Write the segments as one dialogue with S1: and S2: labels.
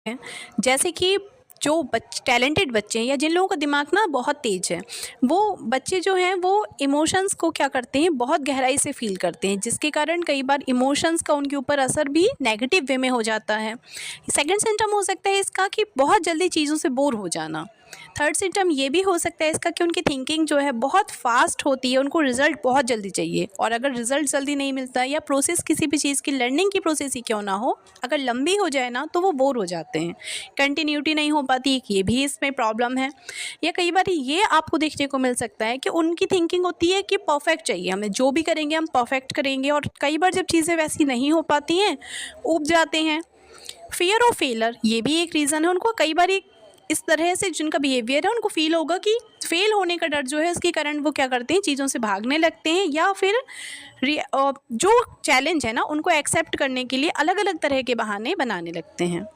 S1: हैं। जैसे कि जो टैलेंटेड बच्चे हैं या जिन लोगों का दिमाग ना बहुत तेज़ है, वो बच्चे जो हैं वो इमोशंस को क्या करते हैं, बहुत गहराई से फ़ील करते हैं, जिसके कारण कई बार इमोशंस का उनके ऊपर असर भी नेगेटिव वे में हो जाता है। सेकंड सिम्पटम हो सकता है इसका कि बहुत जल्दी चीज़ों से बोर हो जाना। थर्ड सिम्पटम ये भी हो सकता है इसका कि उनकी थिंकिंग जो है बहुत फास्ट होती है, उनको रिज़ल्ट बहुत जल्दी चाहिए, और अगर रिज़ल्ट जल्दी नहीं मिलता या प्रोसेस किसी भी चीज़ की लर्निंग की प्रोसेस ही क्यों ना हो, अगर लंबी हो जाए ना तो वो बोर हो जाते हैं। कंटिन्यूटी नहीं हो पाती, एक ये भी इसमें प्रॉब्लम है। या कई बार ये आपको देखने को मिल सकता है कि उनकी थिंकिंग होती है कि परफेक्ट चाहिए, हमें जो भी करेंगे हम परफेक्ट करेंगे, और कई बार जब चीज़ें वैसी नहीं हो पाती हैं, ऊब जाते हैं। फ़ियर ऑफ फेलर ये भी एक रीज़न है। उनको कई बार इस तरह से जिनका बिहेवियर है, उनको फ़ील होगा कि फ़ेल होने का डर जो है, उसके कारण वो क्या करते हैं, चीज़ों से भागने लगते हैं, या फिर जो चैलेंज है ना उनको एक्सेप्ट करने के लिए अलग अलग तरह के बहाने बनाने लगते हैं।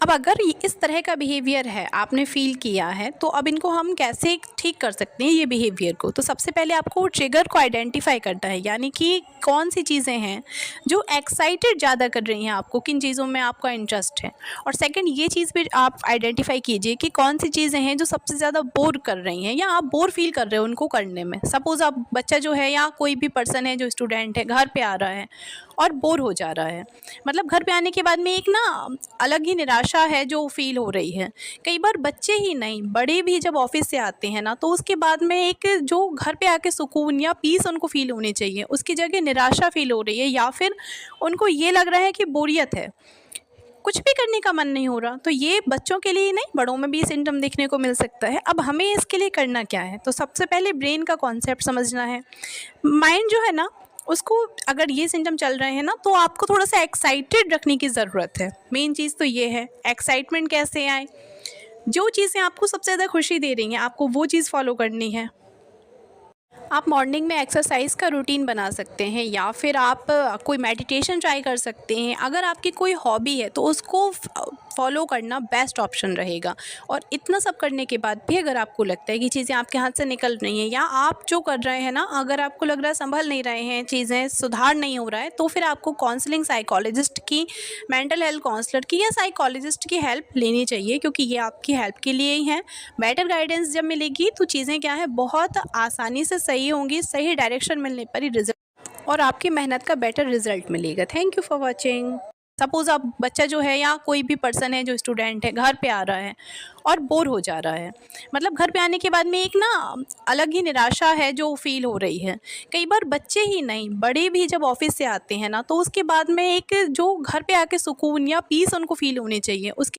S1: अब अगर इस तरह का बिहेवियर है, आपने फ़ील किया है, तो अब इनको हम कैसे ठीक कर सकते हैं ये बिहेवियर को? तो सबसे पहले आपको ट्रिगर को आइडेंटिफ़ाई करना है, यानी कि कौन सी चीज़ें हैं जो एक्साइटेड ज़्यादा कर रही हैं आपको, किन चीज़ों में आपका इंटरेस्ट है। और सेकंड ये चीज़ भी आप आइडेंटिफ़ाई कीजिए कि कौन सी चीज़ें हैं जो सबसे ज़्यादा बोर कर रही हैं, या आप बोर फ़ील कर रहे हो उनको करने में। सपोज़ आप बच्चा जो है या कोई भी पर्सन है जो स्टूडेंट है, घर पे आ रहा है और बोर हो जा रहा है। मतलब घर पे आने के बाद में एक ना अलग ही निराशा है जो फ़ील हो रही है। कई बार बच्चे ही नहीं, बड़े भी जब ऑफ़िस से आते हैं ना, तो उसके बाद में एक जो घर पे आके सुकून या पीस उनको फ़ील होनी चाहिए, उसकी जगह निराशा फ़ील हो रही है, या फिर उनको ये लग रहा है कि बोरियत है, कुछ भी करने का मन नहीं हो रहा। तो ये बच्चों के लिए ही नहीं, बड़ों में भी सिम्पटम देखने को मिल सकता है। अब हमें इसके लिए करना क्या है? तो सबसे पहले ब्रेन का कॉन्सेप्ट समझना है। माइंड जो है ना, उसको अगर ये सिम्पटम चल रहे हैं ना, तो आपको थोड़ा-सा एक्साइटेड रखने की ज़रूरत है। मेन चीज़ तो ये है, एक्साइटमेंट कैसे आए? जो चीज़ें आपको सबसे ज़्यादा खुशी दे रही हैं, आपको वो चीज़ फ़ॉलो करनी है। आप मॉर्निंग में एक्सरसाइज का रूटीन बना सकते हैं, या फिर आप कोई मेडिटेशन ट्राई कर सकते हैं। अगर आपकी कोई हॉबी है तो उसको फॉलो करना बेस्ट ऑप्शन रहेगा। और इतना सब करने के बाद भी अगर आपको लगता है कि चीज़ें आपके हाथ से निकल रही हैं, या आप जो कर रहे हैं ना, अगर आपको लग रहा है संभल नहीं रहे हैं, चीज़ें सुधार नहीं हो रहा है, तो फिर आपको काउंसलिंग, साइकोलॉजिस्ट की, मेंटल हेल्थ काउंसलर की या साइकोलॉजिस्ट की हेल्प लेनी चाहिए, क्योंकि ये आपकी हेल्प के लिए ही हैं। बेटर गाइडेंस जब मिलेगी तो चीज़ें क्या है, बहुत आसानी से सही होंगी। सही डायरेक्शन मिलने पर ही रिजल्ट, और आपकी मेहनत का बेटर रिजल्ट मिलेगा। Thank you for watching. Suppose आप बच्चा जो है या कोई भी पर्सन है जो स्टूडेंट है, घर पे आ रहा है और बोर हो जा रहा है। मतलब घर पे आने के बाद में एक ना अलग ही निराशा है जो फ़ील हो रही है। कई बार बच्चे ही नहीं, बड़े भी जब ऑफ़िस से आते हैं ना, तो उसके बाद में एक जो घर पे आके सुकून या पीस उनको फ़ील होनी चाहिए, उसके